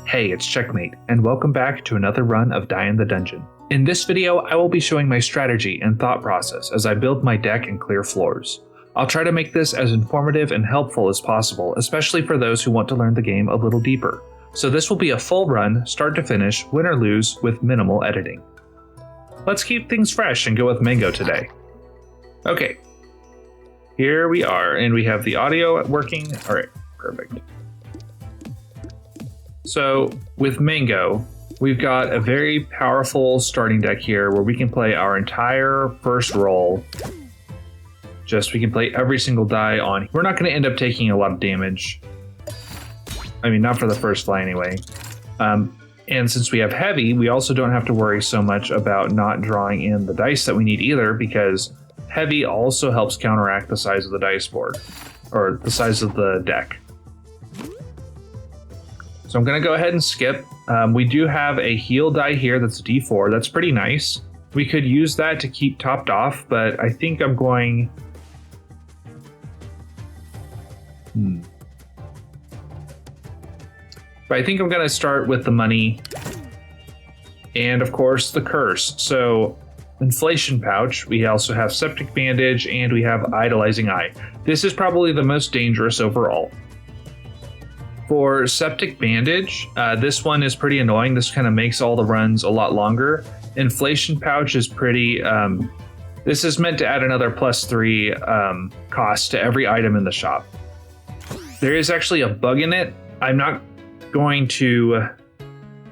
Hey, it's Checkmate, and welcome back to another run of Die in the Dungeon. In this video, I will be showing my strategy and thought process as I build my deck and clear floors. I'll try to make this as informative and helpful as possible, especially for those who want to learn the game a little deeper. So this will be a full run, start to finish, win or lose, with minimal editing. Let's keep things fresh and go with Mango today. Okay, here we are, and we have the audio working. All right, perfect. So with Mango, we've got a very powerful starting deck here where we can play our entire first roll. We can play every single die on. We're not going to end up taking a lot of damage. I mean, not for the first fly anyway. And since we have heavy, we also don't have to worry so much about not drawing in the dice that we need either, because heavy also helps counteract the size of the dice board, or the size of the deck. So I'm going to go ahead and skip. We do have a heal die here that's a D4. That's pretty nice. We could use that to keep topped off, but I think I'm going... But I think I'm going to start with the money and, of course, the curse. So inflation pouch, we also have septic bandage, and we have idolizing eye. This is probably the most dangerous overall. For septic bandage, this one is pretty annoying. This kind of makes all the runs a lot longer. Inflation pouch is pretty... this is meant to add another +3 cost to every item in the shop. There is actually a bug in it. I'm not going to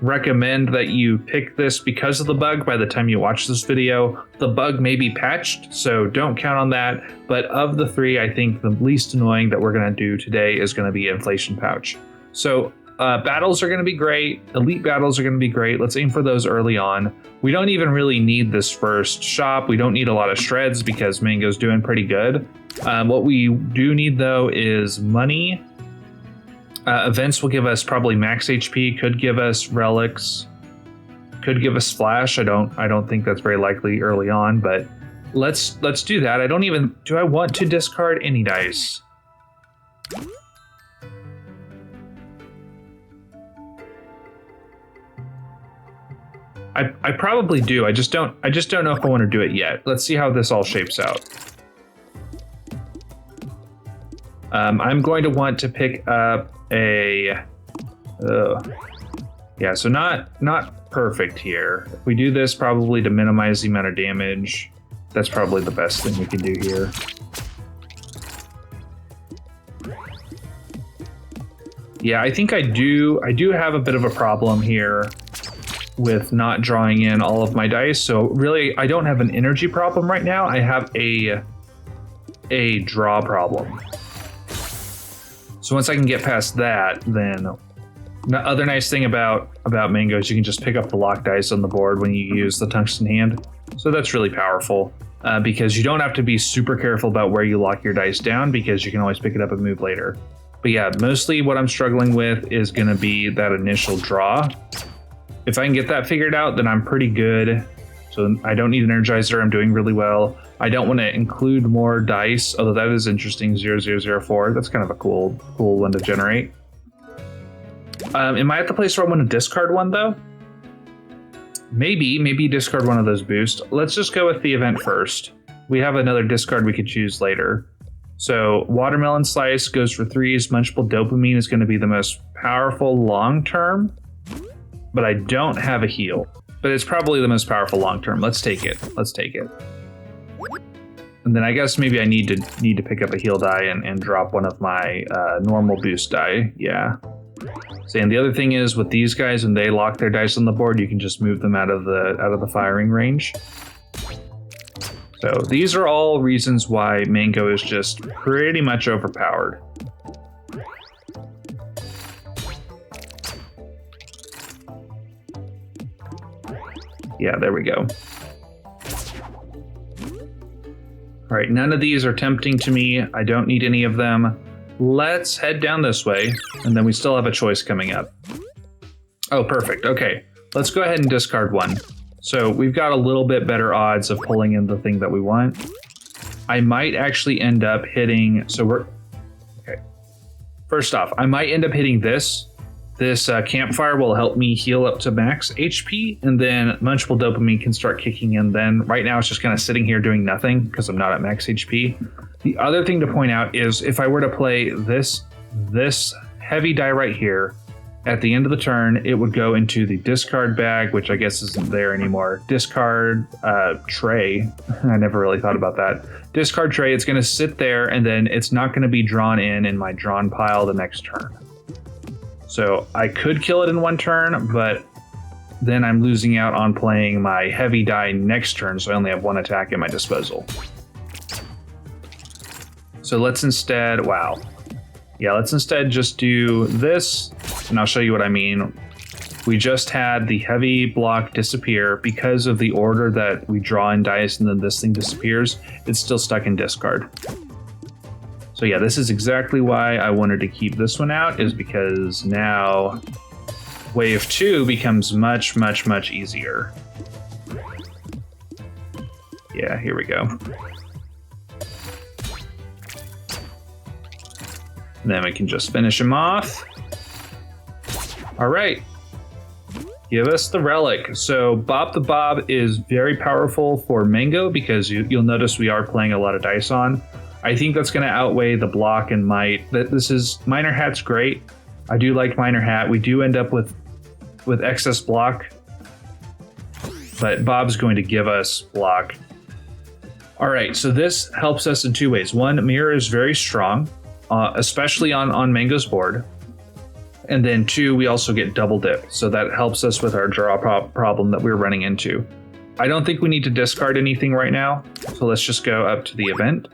recommend that you pick this because of the bug by the time you watch this video. The bug may be patched, so don't count on that. But of the three, I think the least annoying that we're going to do today is going to be inflation pouch. So battles are going to be great. Elite battles are going to be great. Let's aim for those early on. We don't even really need this first shop. We don't need a lot of shreds because Mango's doing pretty good. What we do need though is money. Events will give us probably max HP, could give us relics, could give us splash. I don't think that's very likely early on, but let's do that. Do I want to discard any dice? I probably do. I just don't know if I want to do it yet. Let's see how this all shapes out. I'm going to want to pick up a... yeah, so not perfect here. If we do this probably to minimize the amount of damage, that's probably the best thing we can do here. Yeah, I think I do have a bit of a problem here with not drawing in all of my dice. So really, I don't have an energy problem right now. I have a draw problem. So once I can get past that, then the other nice thing about Mango is you can just pick up the lock dice on the board when you use the tungsten hand. So that's really powerful because you don't have to be super careful about where you lock your dice down because you can always pick it up and move later. But yeah, mostly what I'm struggling with is going to be that initial draw. If I can get that figured out, then I'm pretty good. So I don't need an Energizer. I'm doing really well. I don't want to include more dice, although that is interesting. 0004. That's kind of a cool one to generate. Am I at the place where I want to discard one though? Maybe discard one of those boosts. Let's just go with the event first. We have another discard we could choose later. So watermelon slice goes for 3s. Munchable dopamine is going to be the most powerful long term, but I don't have a heal. But it's probably the most powerful long term. Let's take it. And then I guess maybe I need to pick up a heal die and drop one of my normal boost die. Yeah. So, and the other thing is with these guys, when they lock their dice on the board, you can just move them out of the firing range. So these are all reasons why Mango is just pretty much overpowered. Yeah, there we go. All right, none of these are tempting to me. I don't need any of them. Let's head down this way, and then we still have a choice coming up. Oh, perfect. Okay, let's go ahead and discard one. So we've got a little bit better odds of pulling in the thing that we want. I might actually end up hitting... Okay. First off, I might end up hitting this This campfire will help me heal up to max HP, and then munchable dopamine can start kicking in then. Right now it's just kind of sitting here doing nothing because I'm not at max HP. The other thing to point out is if I were to play this heavy die right here, at the end of the turn, it would go into the discard bag, which I guess isn't there anymore. Discard tray. I never really thought about that. Discard tray, it's going to sit there, and then it's not going to be drawn in my drawn pile the next turn. So I could kill it in one turn, but then I'm losing out on playing my heavy die next turn, so I only have one attack at my disposal. So let's instead, let's instead just do this, and I'll show you what I mean. We just had the heavy block disappear because of the order that we draw in dice, and then this thing disappears. It's still stuck in discard. So yeah, this is exactly why I wanted to keep this one out, is because now wave 2 becomes much, much, much easier. Yeah, here we go. And then we can just finish him off. All right, give us the relic. So Bob the Bob is very powerful for Mango because you'll notice we are playing a lot of dice on. I think that's going to outweigh the block and might. This is Miner Hat's great. I do like Miner Hat. We do end up with excess block, but Bob's going to give us block. All right, so this helps us in two ways. One, Mirror is very strong, especially on Mango's board. And then two, we also get double dip. So that helps us with our draw problem that we're running into. I don't think we need to discard anything right now. So let's just go up to the event.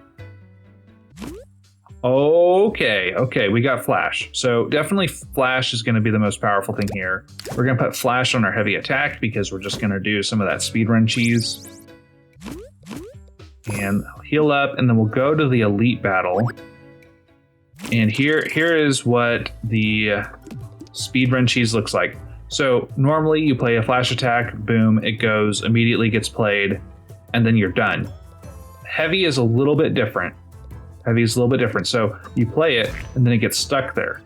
Okay, we got Flash. So definitely Flash is going to be the most powerful thing here. We're going to put Flash on our heavy attack because we're just going to do some of that speedrun cheese. And heal up, and then we'll go to the Elite Battle. And here is what the speedrun cheese looks like. So normally you play a Flash attack, boom, it goes, immediately gets played, and then you're done. Heavy is a little bit different. So you play it, and then it gets stuck there.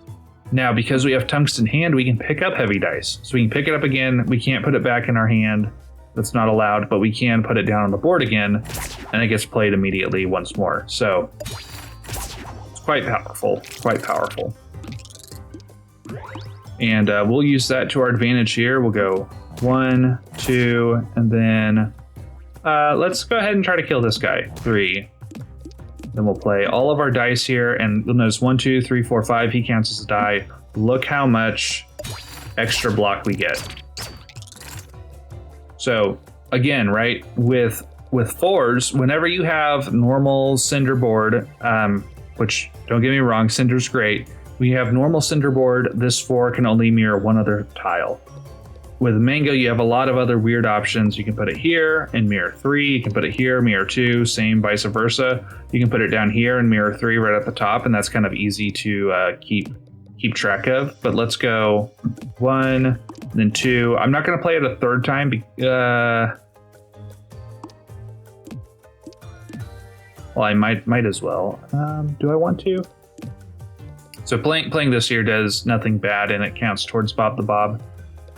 Now, because we have Tungsten Hand, we can pick up heavy dice. So we can pick it up again. We can't put it back in our hand. That's not allowed, but we can put it down on the board again, and it gets played immediately once more. So it's quite powerful. And we'll use that to our advantage here. We'll go 1, 2, and then let's go ahead and try to kill this guy. 3. Then we'll play all of our dice here, and you'll notice 1, 2, 3, 4, 5. He counts as a die. Look how much extra block we get. So again, right, with 4s, whenever you have normal Cinder board, which don't get me wrong, Cinder's great. We have normal Cinder board. This 4 can only mirror one other tile. With Mango, you have a lot of other weird options. You can put it here and mirror 3. You can put it here, mirror 2, same vice versa. You can put it down here and mirror 3 right at the top, and that's kind of easy to keep track of. But let's go 1, then 2. I'm not going to play it a third time. Well, I might as well. Do I want to? So playing this here does nothing bad, and it counts towards Bob the Bob.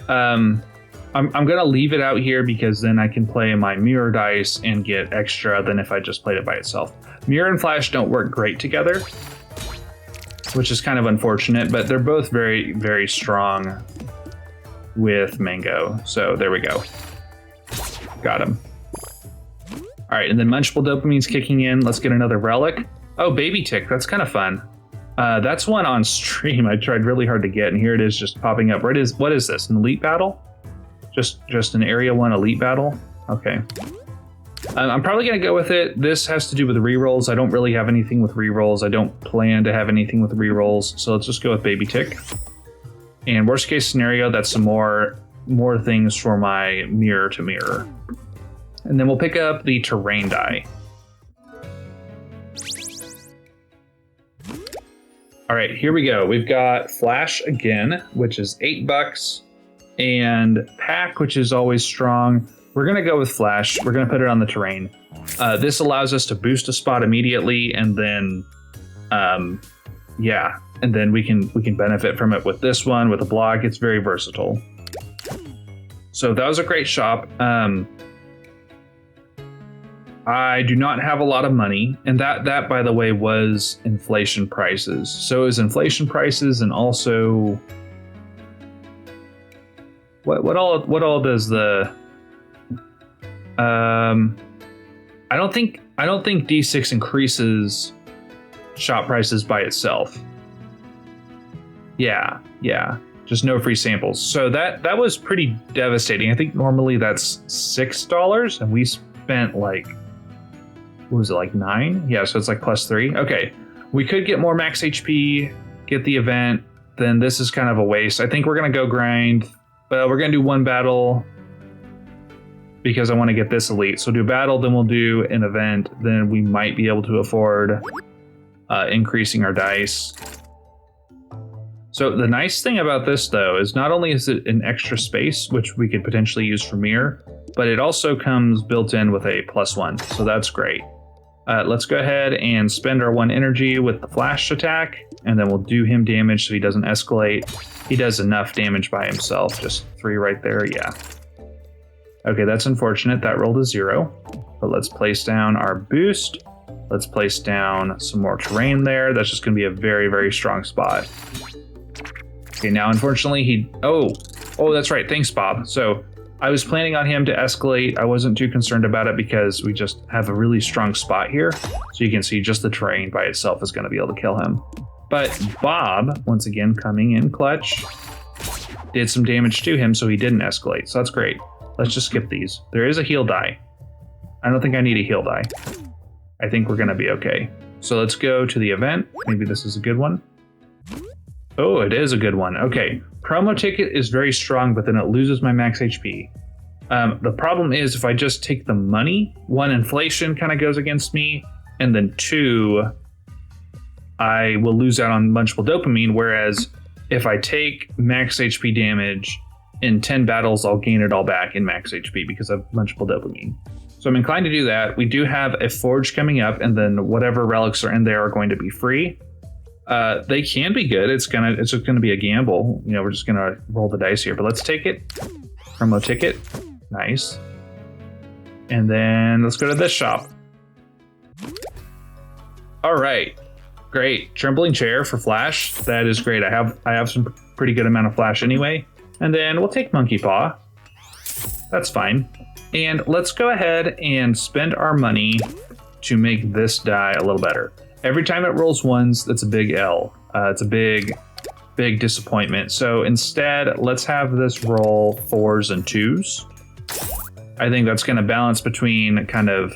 I'm going to leave it out here because then I can play my mirror dice and get extra than if I just played it by itself. Mirror and Flash don't work great together, which is kind of unfortunate, but they're both very, very strong with Mango. So there we go. Got him. All right, and then Munchable Dopamine's kicking in. Let's get another relic. Oh, Baby Tick. That's kind of fun. That's one on stream I tried really hard to get, and here it is just popping up. What is this? An Elite Battle? Just an Area 1 Elite Battle? Okay. I'm probably going to go with it. This has to do with rerolls. I don't really have anything with rerolls. I don't plan to have anything with rerolls, so let's just go with Baby Tick. And worst case scenario, that's some more things for my mirror to mirror. And then we'll pick up the terrain die. All right, here we go. We've got Flash again, which is $8, and Pack, which is always strong. We're gonna go with Flash. We're gonna put it on the terrain. This allows us to boost a spot immediately, and then yeah, and then we can benefit from it with this one, with a block. It's very versatile. So that was a great shop. I do not have a lot of money, and that by the way was inflation prices. So it was inflation prices, and also what all does the I don't think D6 increases shop prices by itself. Yeah, just no free samples. So that was pretty devastating. I think normally that's $6, and we spent like, what was it, like 9? Yeah, so it's like +3. Okay, we could get more max HP, get the event. Then this is kind of a waste. I think we're gonna go grind, but we're gonna do one battle because I want to get this elite. So do a battle, then we'll do an event. Then we might be able to afford increasing our dice. So the nice thing about this though is not only is it an extra space, which we could potentially use for mirror, but it also comes built in with a +1. So that's great. Let's go ahead and spend our 1 energy with the flash attack, and then we'll do him damage so he doesn't escalate. He does enough damage by himself, just 3 right there, yeah. Okay, that's unfortunate. That rolled a 0, but let's place down our boost. Let's place down some more terrain there. That's just gonna be a very, very strong spot. Okay, now unfortunately oh, that's right, thanks Bob. So I was planning on him to escalate. I wasn't too concerned about it because we just have a really strong spot here. So you can see just the terrain by itself is gonna be able to kill him. But Bob, once again, coming in clutch, did some damage to him so he didn't escalate, so that's great. Let's just skip these. There is a heal die. I don't think I need a heal die. I think we're gonna be okay. So let's go to the event. Maybe this is a good one. Oh, it is a good one. Okay, promo ticket is very strong, but then it loses my max HP. The problem is if I just take the money, 1, inflation kind of goes against me, and then 2, I will lose out on munchable dopamine, whereas if I take max HP damage, in 10 battles, I'll gain it all back in max HP because of munchable dopamine. So I'm inclined to do that. We do have a forge coming up, and then whatever relics are in there are going to be free. They can be good. It's just gonna be a gamble. You know, we're just gonna roll the dice here, but let's take it. Promo ticket, nice. And then let's go to this shop. All right, great. Trembling chair for flash. That is great. I have some pretty good amount of flash anyway. And then we'll take Monkey Paw. That's fine. And let's go ahead and spend our money to make this die a little better. Every time it rolls 1s, that's a big L. It's a big disappointment. So instead, let's have this roll 4s and 2s. I think that's going to balance between kind of,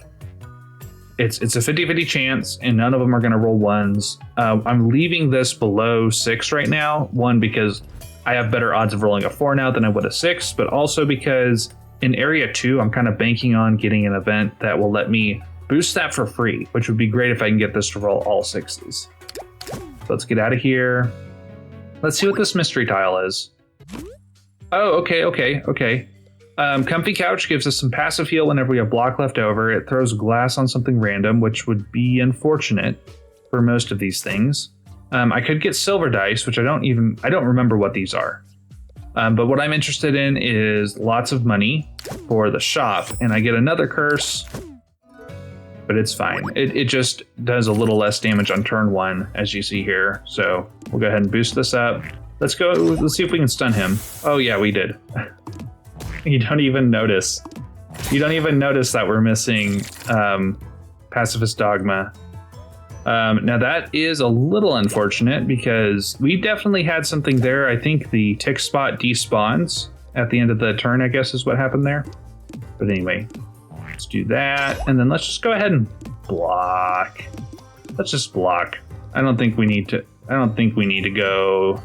it's a 50-50 chance, and none of them are going to roll 1s. I'm leaving this below 6 right now. 1, because I have better odds of rolling a 4 now than I would a 6, but also because in area 2, I'm kind of banking on getting an event that will let me boost that for free, which would be great if I can get this to roll all 6s. So let's get out of here. Let's see what this mystery tile is. Oh, okay. Comfy Couch gives us some passive heal whenever we have block left over. It throws glass on something random, which would be unfortunate for most of these things. I could get silver dice, which I don't remember what these are. But what I'm interested in is lots of money for the shop, and I get another curse, but it's fine. It just does a little less damage on turn 1, as you see here. So we'll go ahead and boost this up. Let's see if we can stun him. Oh yeah, we did. You don't even notice. You don't even notice that we're missing Pacifist Dogma. Now that is a little unfortunate because we definitely had something there. I think the tick spot despawns at the end of the turn, I guess is what happened there. But anyway, let's do that. And then let's just go ahead and block. Let's just block. I don't think we need to go.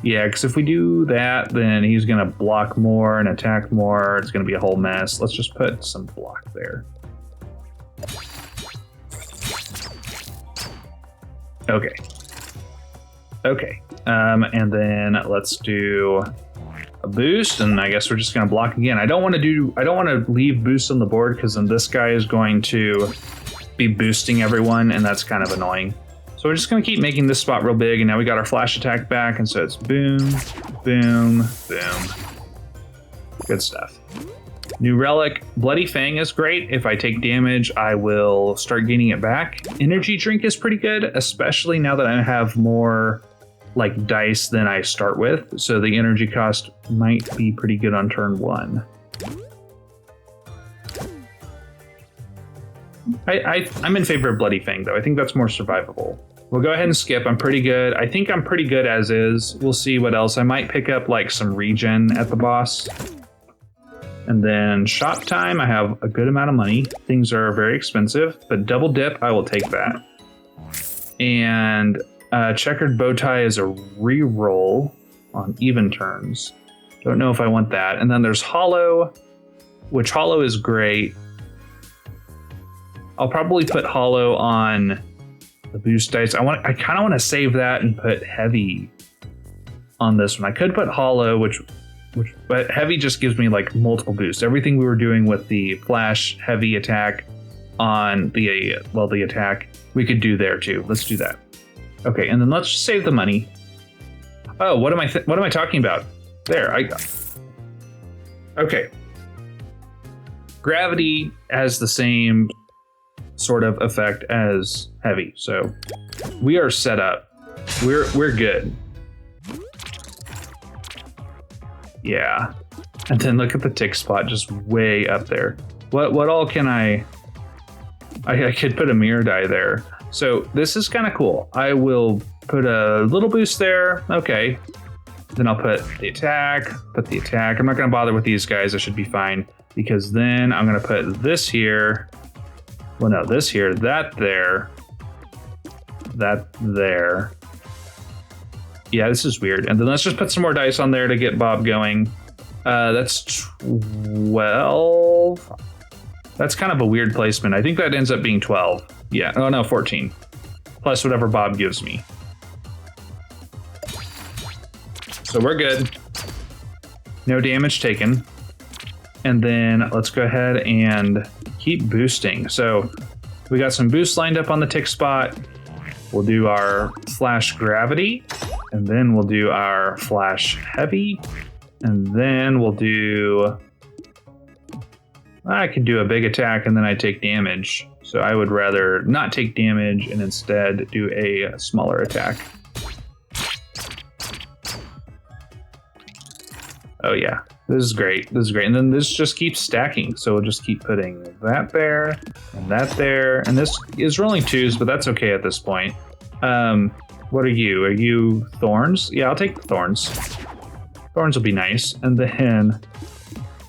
Yeah, because if we do that, then he's going to block more and attack more. It's going to be a whole mess. Let's just put some block there. Okay. And then let's do a boost, and I guess we're just gonna block again. I don't want to leave boosts on the board because then this guy is going to be boosting everyone, and that's kind of annoying. So we're just gonna keep making this spot real big, and now we got our flash attack back, and so it's boom, boom, boom. Good stuff. New relic, Bloody Fang is great. If I take damage, I will start gaining it back. Energy drink is pretty good, especially now that I have more like dice than I start with. So the energy cost might be pretty good on turn 1. I'm in favor of Bloody Fang though. I think that's more survivable. We'll go ahead and skip. I'm pretty good. I think I'm pretty good as is. We'll see what else. I might pick up like some regen at the boss. And then shop time, I have a good amount of money. Things are very expensive, but double dip, I will take that. And checkered bow tie is a reroll on even turns. Don't know if I want that. And then there's hollow, which hollow is great. I'll probably put hollow on the boost dice. I kind of want to save that and put heavy on this one. I could put hollow, but heavy just gives me like multiple boosts. Everything we were doing with the flash heavy attack on the attack, we could do there too. Let's do that. Okay, and then let's just save the money. Oh, what am I talking about? There, okay. Gravity has the same sort of effect as heavy, so we are set up. We're good. Yeah, and then look at the tick spot just way up there. What all can I could put a mirror die there. So this is kind of cool. I will put a little boost there. Okay. Then I'll put the attack, I'm not going to bother with these guys. I should be fine because then I'm going to put this here. Well, no, this here, that there, that there. Yeah, this is weird. And then let's just put some more dice on there to get Bob going. That's 12. That's kind of a weird placement. I think that ends up being 12. Yeah, oh no, 14. Plus whatever Bob gives me. So we're good. No damage taken. And then let's go ahead and keep boosting. So we got some boosts lined up on the tick spot. We'll do our flash gravity, and then we'll do our flash heavy, and then we'll do... I could do a big attack and then I take damage. So I would rather not take damage and instead do a smaller attack. Oh yeah, this is great. This is great. And then this just keeps stacking. So we'll just keep putting that there and that there. And this is rolling 2s, but that's okay at this point. What are you? Are you thorns? Yeah, I'll take the thorns. Thorns will be nice. And then,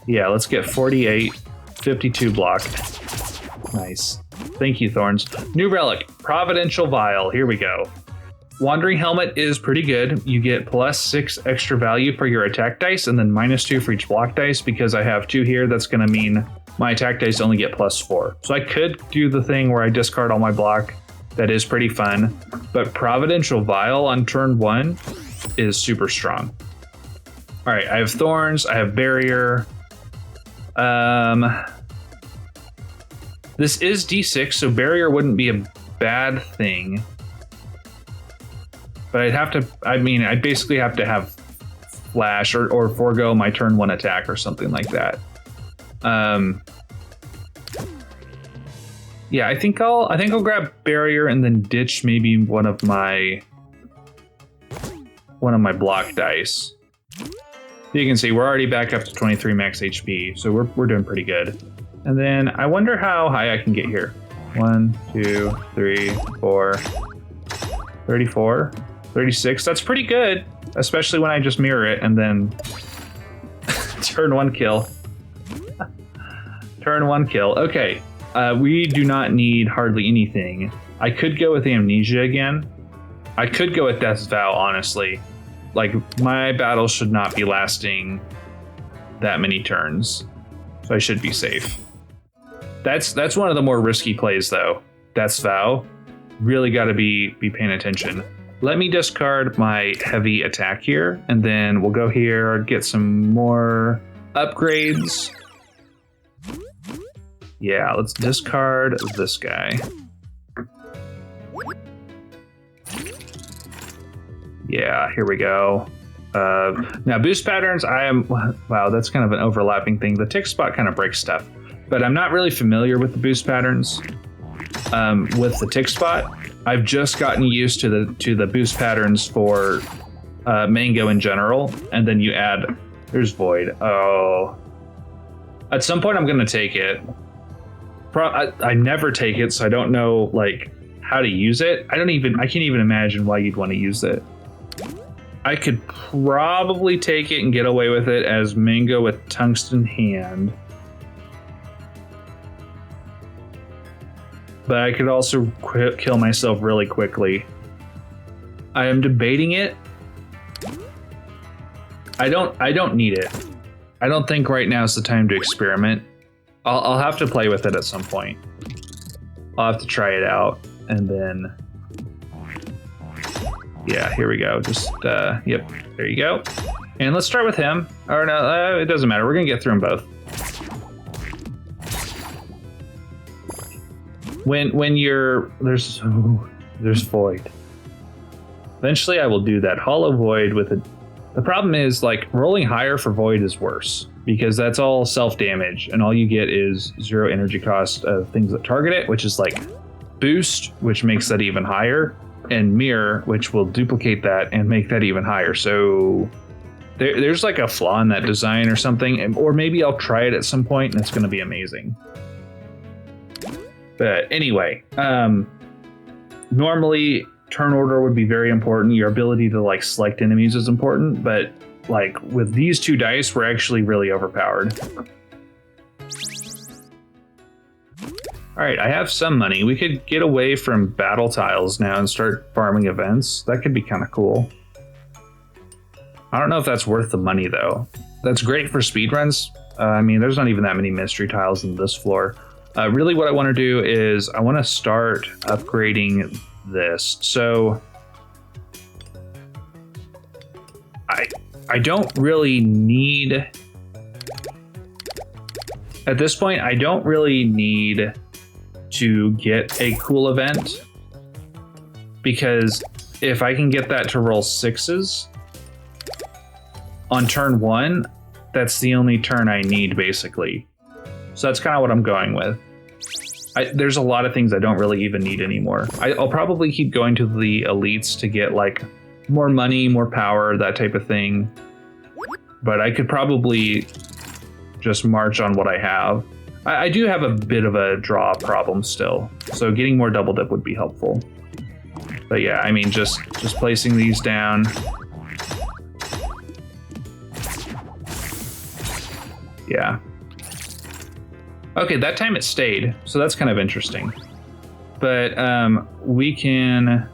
yeah, let's get 48, 52 block. Nice. Thank you, thorns. New relic, Providential Vial. Here we go. Wandering Helmet is pretty good. You get +6 extra value for your attack dice and then -2 for each block dice. Because I have 2 here, that's going to mean my attack dice only get +4. So I could do the thing where I discard all my block. That is pretty fun. But Providential Vial on turn 1 is super strong. All right, I have thorns, I have barrier. This is D6, so barrier wouldn't be a bad thing. But I'd basically have to have flash or forego my turn 1 attack or something like that. Yeah, I think I'll grab barrier and then ditch maybe one of my block dice. You can see we're already back up to 23 max HP, so we're doing pretty good. And then I wonder how high I can get here. 1, 2, 3, 4, 34. 36, that's pretty good, especially when I just mirror it and then turn 1 kill. Turn 1 kill. Okay, we do not need hardly anything. I could go with Amnesia again. I could go with Death's Vow, honestly. Like, my battle should not be lasting that many turns, so I should be safe. That's one of the more risky plays, though. Death's Vow. Really got to be paying attention. Let me discard my heavy attack here, and then we'll go here, get some more upgrades. Yeah, let's discard this guy. Yeah, here we go. Now boost patterns, wow, that's kind of an overlapping thing. The tick spot kind of breaks stuff, but I'm not really familiar with the boost patterns. With the tick spot, I've just gotten used to the boost patterns for mango in general, and then you add, there's void. Oh, at some point I'm gonna take it. I never take it, so I don't know like how to use it. I can't even imagine why you'd want to use it. I could probably take it and get away with it as mango with tungsten hand. But I could also kill myself really quickly. I am debating it. I don't need it. I don't think right now is the time to experiment. I'll have to play with it at some point. I'll have to try it out, and then yeah, here we go. Just yep, there you go. And let's start with him. Or no, it doesn't matter. We're gonna get through them both. When you're there's void. Eventually, I will do that hollow void with it. The problem is like rolling higher for void is worse because that's all self damage, and all you get is 0 energy cost of things that target it, which is like boost, which makes that even higher, and mirror, which will duplicate that and make that even higher. So there's like a flaw in that design or something, or maybe I'll try it at some point and it's going to be amazing. But anyway, normally turn order would be very important. Your ability to like select enemies is important, but like with these two dice, we're actually really overpowered. All right, I have some money. We could get away from battle tiles now and start farming events. That could be kind of cool. I don't know if that's worth the money though. That's great for speedruns. I mean, there's not even that many mystery tiles in this floor. Really what I want to do is I want to start upgrading this. So I don't really need, at this point, I don't really need to get a cool event, because if I can get that to roll 6s on turn 1, that's the only turn I need basically. So that's kind of what I'm going with. There's a lot of things I don't really even need anymore. I'll probably keep going to the elites to get like more money, more power, that type of thing. But I could probably just march on what I have. I do have a bit of a draw problem still, so getting more double dip would be helpful. But yeah, I mean, just placing these down. Yeah. Okay, that time it stayed, so that's kind of interesting. But we can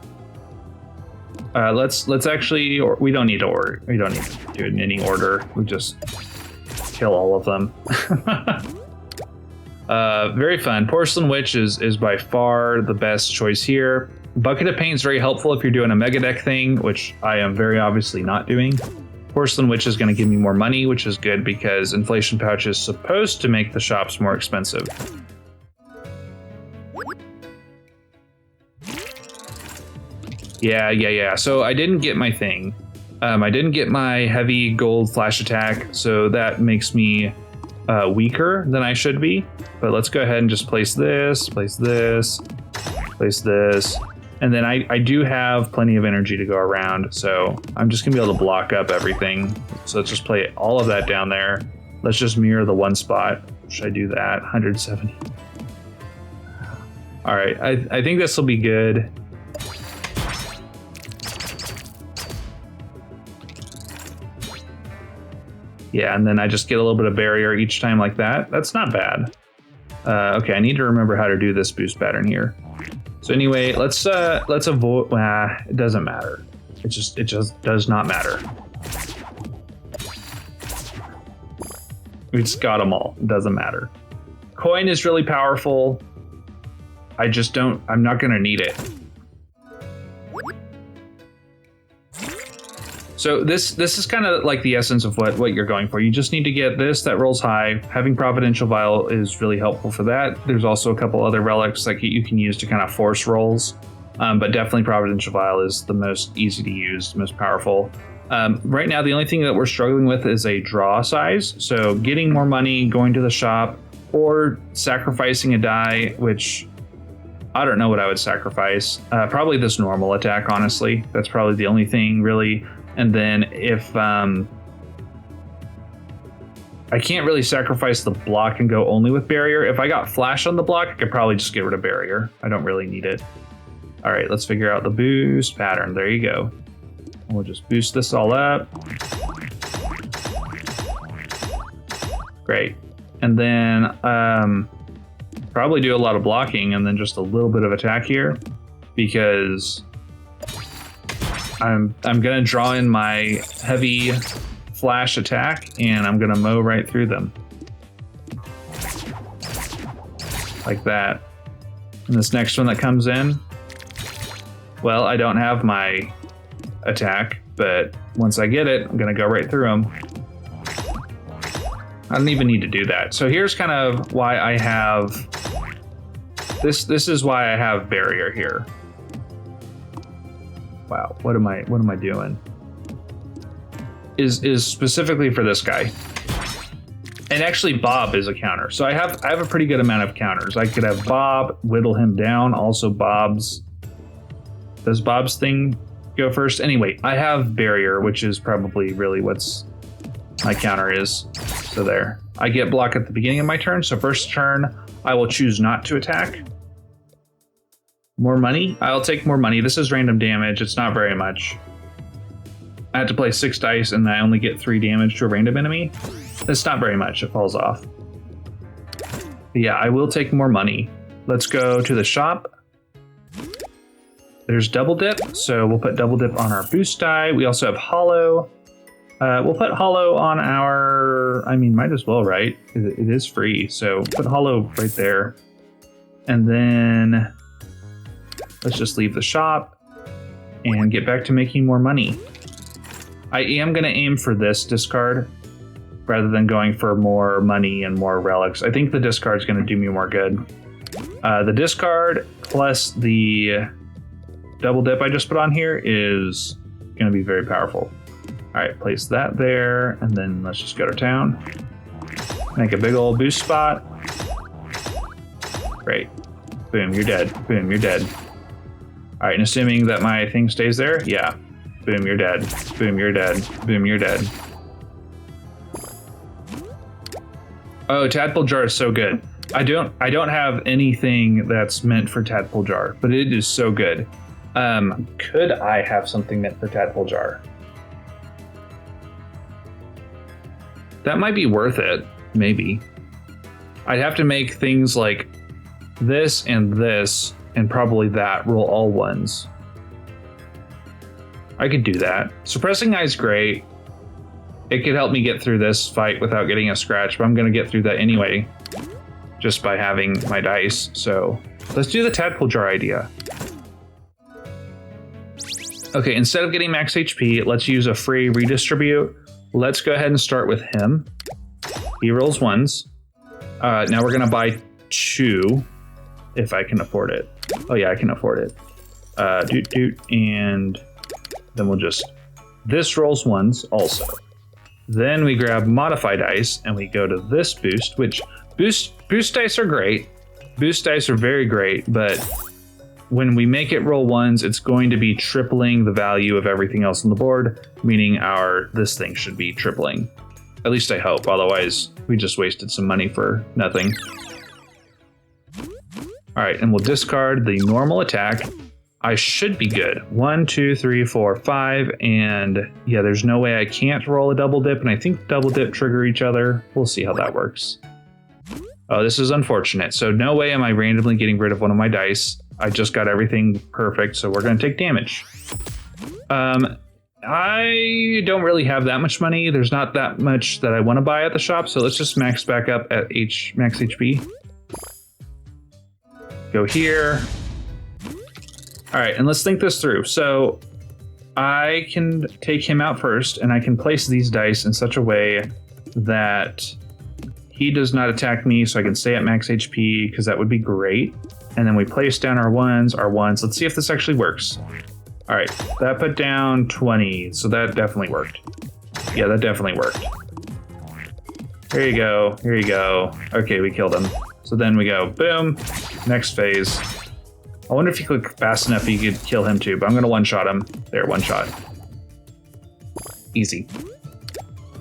let's actually, or we don't need to order. We don't need to do it in any order. We just kill all of them. Very fun. Porcelain Witch is by far the best choice here. Bucket of Paint is very helpful if you're doing a mega deck thing, which I am very obviously not doing. Porcelain Witch is going to give me more money, which is good because Inflation Pouch is supposed to make the shops more expensive. Yeah. So I didn't get my thing. I didn't get my heavy gold flash attack, so that makes me weaker than I should be. But let's go ahead and just place this, place this, place this. And then I do have plenty of energy to go around, so I'm just gonna be able to block up everything. So let's just play all of that down there. Let's just mirror the one spot. Should I do that? 170. All right, I think this will be good. Yeah, and then I just get a little bit of barrier each time like that. That's not bad. Okay, I need to remember how to do this boost pattern here. So anyway, let's avoid. It doesn't matter. It just does not matter. We just got them all. It doesn't matter. Coin is really powerful. I'm not gonna need it. So this is kind of like the essence of what you're going for. You just need to get this that rolls high. Having Providential Vial is really helpful for that. There's also a couple other relics like you can use to kind of force rolls. But definitely Providential Vial is the most easy to use, most powerful. Right now, the only thing that we're struggling with is a draw size. So getting more money, going to the shop, or sacrificing a die, which I don't know what I would sacrifice. Probably this normal attack, honestly. That's probably the only thing, really. And then if I can't really sacrifice the block and go only with barrier. If I got flash on the block, I could probably just get rid of barrier. I don't really need it. All right, let's figure out the boost pattern. There you go. We'll just boost this all up. Great. And then probably do a lot of blocking and then just a little bit of attack here, because I'm gonna draw in my heavy flash attack and I'm gonna mow right through them. Like that. And this next one that comes in, well, I don't have my attack, but once I get it, I'm gonna go right through them. I don't even need to do that. So here's kind of why I have this is why I have barrier here. Wow, what am I doing? Is specifically for this guy. And actually Bob is a counter. So I have a pretty good amount of counters. I could have Bob, whittle him down. Also Bob's, does Bob's thing go first? Anyway, I have barrier, which is probably really what's my counter is. So there, I get block at the beginning of my turn. So first turn, I will choose not to attack. More money, I'll take more money. This is random damage, it's not very much. I have to play 6 dice and I only get 3 damage to a random enemy. It's not very much, it falls off. But yeah, I will take more money. Let's go to the shop. There's double dip, so we'll put double dip on our boost die. We also have hollow. We'll put hollow on our, I mean, might as well, right? It is free, so put hollow right there. And then let's just leave the shop and get back to making more money. I am going to aim for this discard rather than going for more money and more relics. I think the discard is going to do me more good. The discard plus the double dip I just put on here is going to be very powerful. All right, place that there, and then let's just go to town. Make a big old boost spot. Great. Boom, you're dead. Boom, you're dead. All right, and assuming that my thing stays there, yeah. Boom, you're dead. Boom, you're dead. Boom, you're dead. Oh, Tadpole Jar is so good. I don't have anything that's meant for Tadpole Jar, but it is so good. Could I have something meant for Tadpole Jar? That might be worth it, maybe. I'd have to make things like this, and probably that roll all ones. I could do that. Suppressing Eye is great. It could help me get through this fight without getting a scratch, but I'm going to get through that anyway, just by having my dice. So let's do the Tadpole Jar idea. Okay, instead of getting max HP, let's use a free redistribute. Let's go ahead and start with him. He rolls ones. Now we're going to buy 2 if I can afford it. Oh yeah, I can afford it. And then we'll just, this rolls ones also. Then we grab modify dice and we go to this boost, which boost dice are great. Boost dice are very great, but when we make it roll ones, it's going to be tripling the value of everything else on the board, meaning this thing should be tripling. At least I hope, otherwise we just wasted some money for nothing. All right, and we'll discard the normal attack. I should be good. 1, 2, 3, 4, 5, and yeah, there's no way I can't roll a double dip, and I think double dip trigger each other. We'll see how that works. Oh, this is unfortunate. So no way am I randomly getting rid of one of my dice. I just got everything perfect, so we're gonna take damage. I don't really have that much money. There's not that much that I want to buy at the shop, so let's just max back up at max HP. Go here. All right, and let's think this through. So I can take him out first, and I can place these dice in such a way that he does not attack me, so I can stay at max HP, because that would be great. And then we place down our ones. Let's see if this actually works. All right, that put down 20, so that definitely worked. Yeah, that definitely worked. Here you go, here you go. Okay, we killed him. So then we go, boom, next phase. I wonder if you click fast enough you could kill him too, but I'm gonna one-shot him. There, one shot. Easy.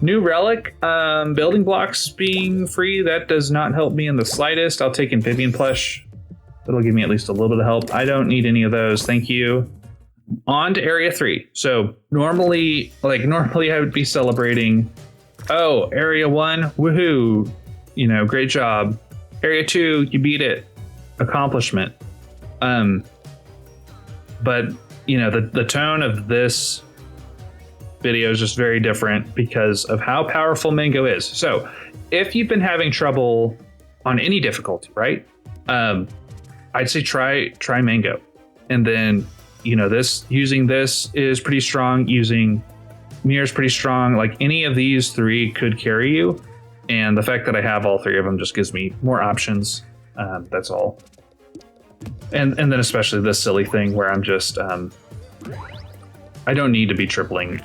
New relic, building blocks being free, that does not help me in the slightest. I'll take amphibian plush. That'll give me at least a little bit of help. I don't need any of those, thank you. On to area 3. So normally I would be celebrating, oh, area 1, woohoo, you know, great job. Area 2, you beat it, accomplishment. But you know, the tone of this video is just very different because of how powerful Mango is. So if you've been having trouble on any difficulty, right? I'd say try Mango, and then you know, using this is pretty strong. Using Mir is pretty strong. Like any of these 3 could carry you, and the fact that I have all 3 of them just gives me more options. That's all. And then especially this silly thing where I'm just I don't need to be tripling.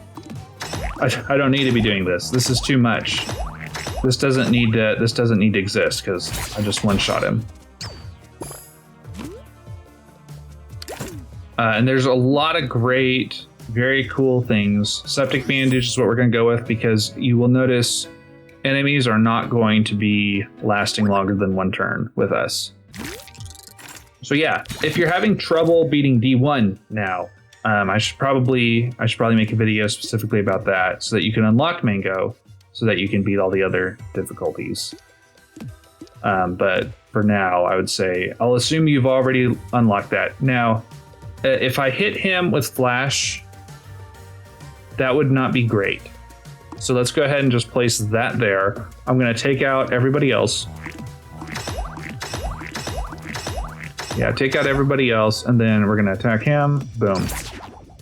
I don't need to be doing this. This is too much. This doesn't need to exist because I just one-shot him. And there's a lot of great, very cool things. Septic bandage is what we're going to go with because you will notice enemies are not going to be lasting longer than 1 turn with us. So yeah, if you're having trouble beating D1 now, I should probably make a video specifically about that so that you can unlock Mango so that you can beat all the other difficulties. But for now, I would say I'll assume you've already unlocked that. Now, if I hit him with flash, that would not be great. So let's go ahead and just place that there. I'm going to take out everybody else. Yeah, take out everybody else, and then we're going to attack him. Boom.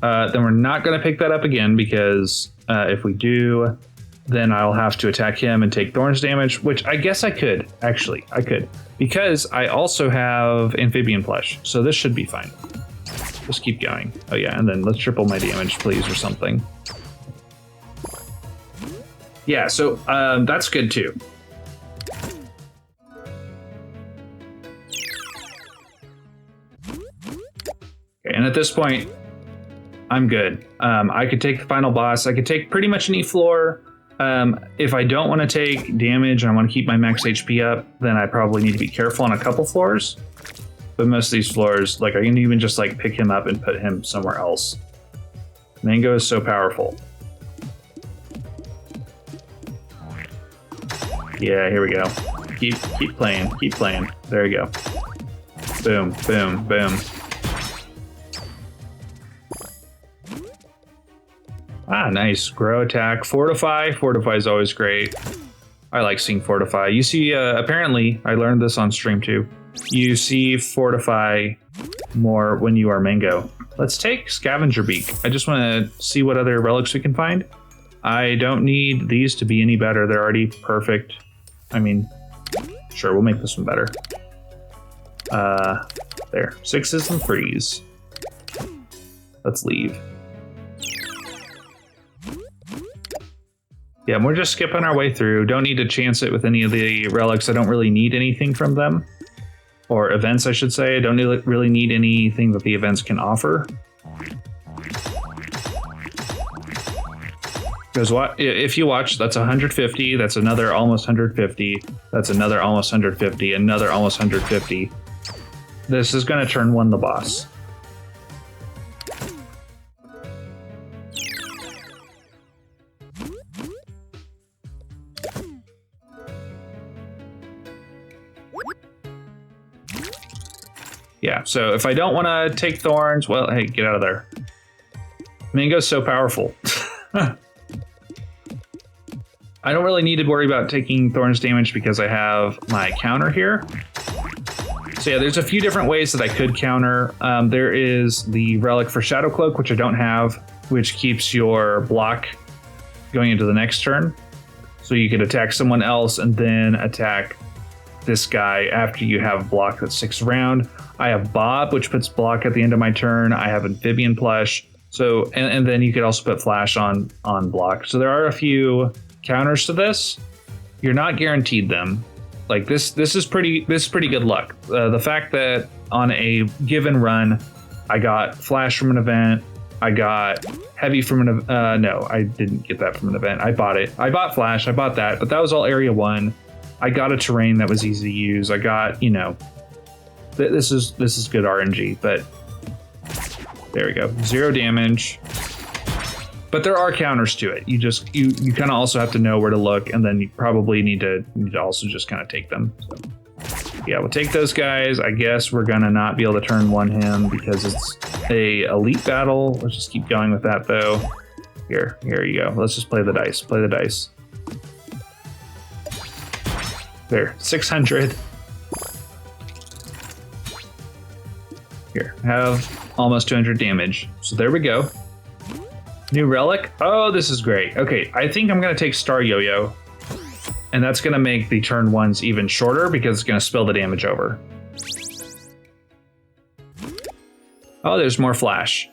Then we're not going to pick that up again because if we do, then I'll have to attack him and take Thorns damage, which I guess I could. Actually, I could. Because I also have Amphibian Plush, so this should be fine. Just keep going. Oh yeah, and then let's triple my damage, please, or something. Yeah, so that's good too. Okay, and at this point, I'm good. I could take the final boss. I could take pretty much any floor. If I don't want to take damage and I want to keep my max HP up, then I probably need to be careful on a couple floors. But most of these floors, like I can even just like pick him up and put him somewhere else. Mango is so powerful. Yeah, here we go. Keep playing, keep playing. There you go. Boom, boom, boom. Ah, nice. Grow attack. Fortify. Fortify is always great. I like seeing Fortify. You see, apparently, I learned this on stream too. You see Fortify more when you are Mango. Let's take Scavenger Beak. I just want to see what other relics we can find. I don't need these to be any better. They're already perfect. I mean, sure, we'll make this one better. There. 6s and freeze. Let's leave. Yeah, we're just skipping our way through. Don't need to chance it with any of the relics. I don't really need anything from them. Or events, I should say. I don't really need anything that the events can offer. Because if you watch, that's 150, that's another almost 150, that's another almost 150, another almost 150. This is going to turn 1 the boss. Yeah, so if I don't want to take Thorns, well, hey, get out of there. Mango's so powerful. I don't really need to worry about taking Thorns damage because I have my counter here. So yeah, there's a few different ways that I could counter. There is the relic for Shadow Cloak, which I don't have, which keeps your block going into the next turn. So you could attack someone else and then attack this guy after you have block that sticks around. I have Bob, which puts block at the end of my turn. I have Amphibian Plush. So, and then you could also put Flash on block. So there are a few counters to this. You're not guaranteed them. Like this is pretty good luck. The fact that on a given run, I got Flash from an event. I got Heavy from an no, I didn't get that from an event. I bought it. I bought Flash. I bought that, but that was all Area 1. I got a terrain that was easy to use. I got, you know, this is good RNG, but there we go. 0 damage. But there are counters to it. You kind of also have to know where to look, and then you probably need to also just kind of take them. So, yeah, we'll take those guys. I guess we're gonna not be able to turn 1 him because it's a elite battle. Let's just keep going with that though. Here you go. Let's just play the dice. Play the dice. There, 600. Here, have almost 200 damage. So there we go. New relic. Oh, this is great. Okay, I think I'm gonna take Star Yo-Yo, and that's gonna make the turn 1s even shorter because it's gonna spill the damage over. Oh, there's more Flash.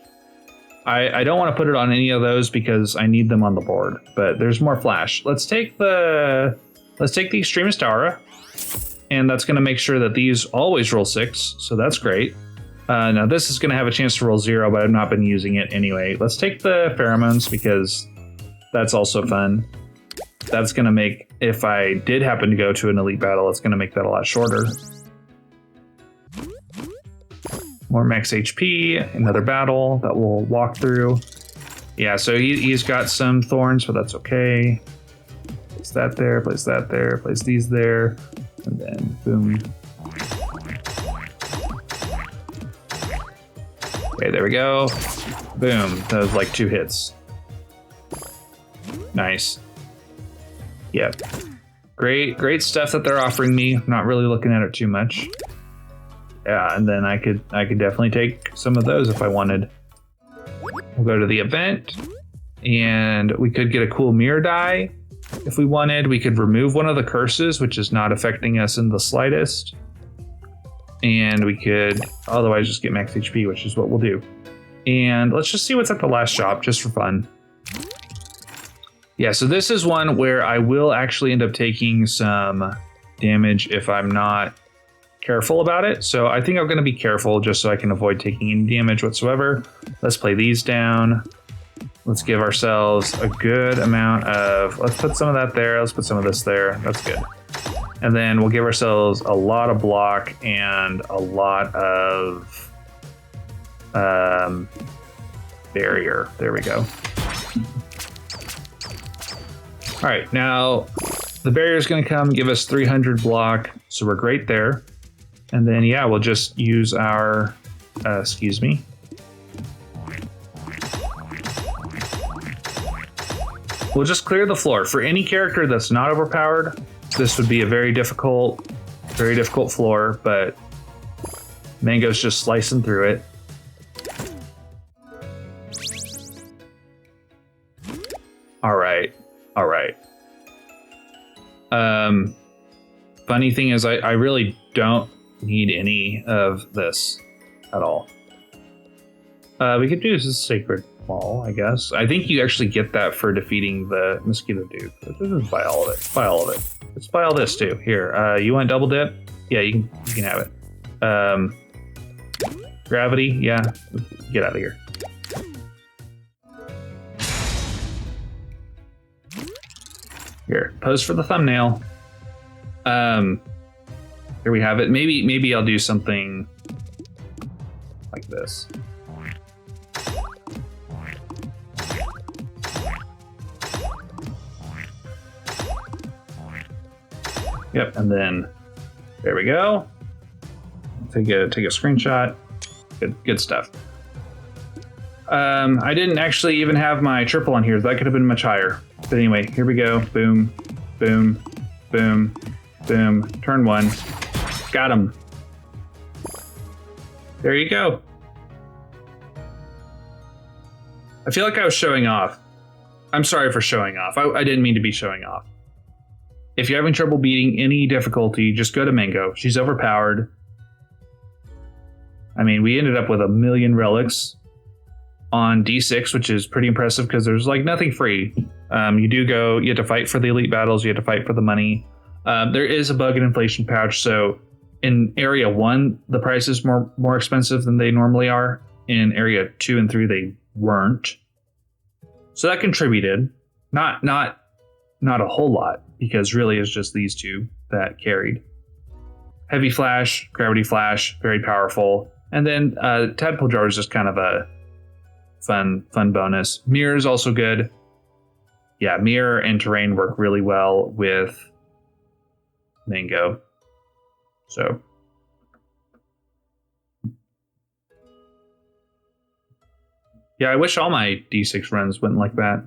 I don't want to put it on any of those because I need them on the board, but there's more Flash. Let's take the Extremist Aura, and that's gonna make sure that these always roll 6, so that's great. Now this is going to have a chance to roll 0, but I've not been using it anyway. Let's take the Pheromones because that's also fun. That's going to make, if I did happen to go to an elite battle, it's going to make that a lot shorter. More max HP, another battle that we'll walk through. Yeah, so he's got some thorns, but that's okay. Place that there, place that there, place these there, and then boom. Okay, there we go. Boom. That was like 2 hits. Nice. Yep. Great stuff that they're offering me. Not really looking at it too much. Yeah, and then I could definitely take some of those if I wanted. We'll go to the event, and we could get a cool mirror die if we wanted. We could remove one of the curses, which is not affecting us in the slightest. And we could otherwise just get max HP, which is what we'll do. And let's just see what's at the last shop, just for fun. Yeah, so this is one where I will actually end up taking some damage if I'm not careful about it. So I think I'm going to be careful just so I can avoid taking any damage whatsoever. Let's play these down. Let's give ourselves a good amount of... Let's put some of that there. Let's put some of this there. That's good. And then we'll give ourselves a lot of block and a lot of barrier. There we go. All right, now the barrier is going to come give us 300 block, so we're great there. And then, yeah, we'll just use our, excuse me. We'll just clear the floor. For any character that's not overpowered, this would be a very difficult floor, but Mango's just slicing through it. All right. Funny thing is, I really don't need any of this at all. We could do this Sacred Ball, I guess. I think you actually get that for defeating the Mosquito Dude. Just buy all of it. Buy all of it. Let's buy all this too. Here, you want double dip? Yeah, you can have it. Gravity, yeah. Get out of here. Here, pose for the thumbnail. Here we have it. Maybe I'll do something like this. Yep, and then there we go. Take a screenshot. Good stuff. I didn't actually even have my triple on here. That could have been much higher. But anyway, here we go. Boom, boom, boom, boom. Turn 1. Got him. There you go. I feel like I was showing off. I'm sorry for showing off. I didn't mean to be showing off. If you're having trouble beating any difficulty, just go to Mango. She's overpowered. I mean, we ended up with 1 million relics on D6, which is pretty impressive because there's like nothing free. You have to fight for the elite battles, you have to fight for the money. There is a bug in Inflation Pouch, so in Area 1, the price is more expensive than they normally are. In Area 2 and 3, they weren't. So that contributed. Not a whole lot, because really it's just these two that carried. Heavy Flash, Gravity Flash, very powerful. And then Tadpole Jar is just kind of a fun bonus. Mirror is also good. Yeah, Mirror and Terrain work really well with Mango. So yeah, I wish all my D6 runs went like that.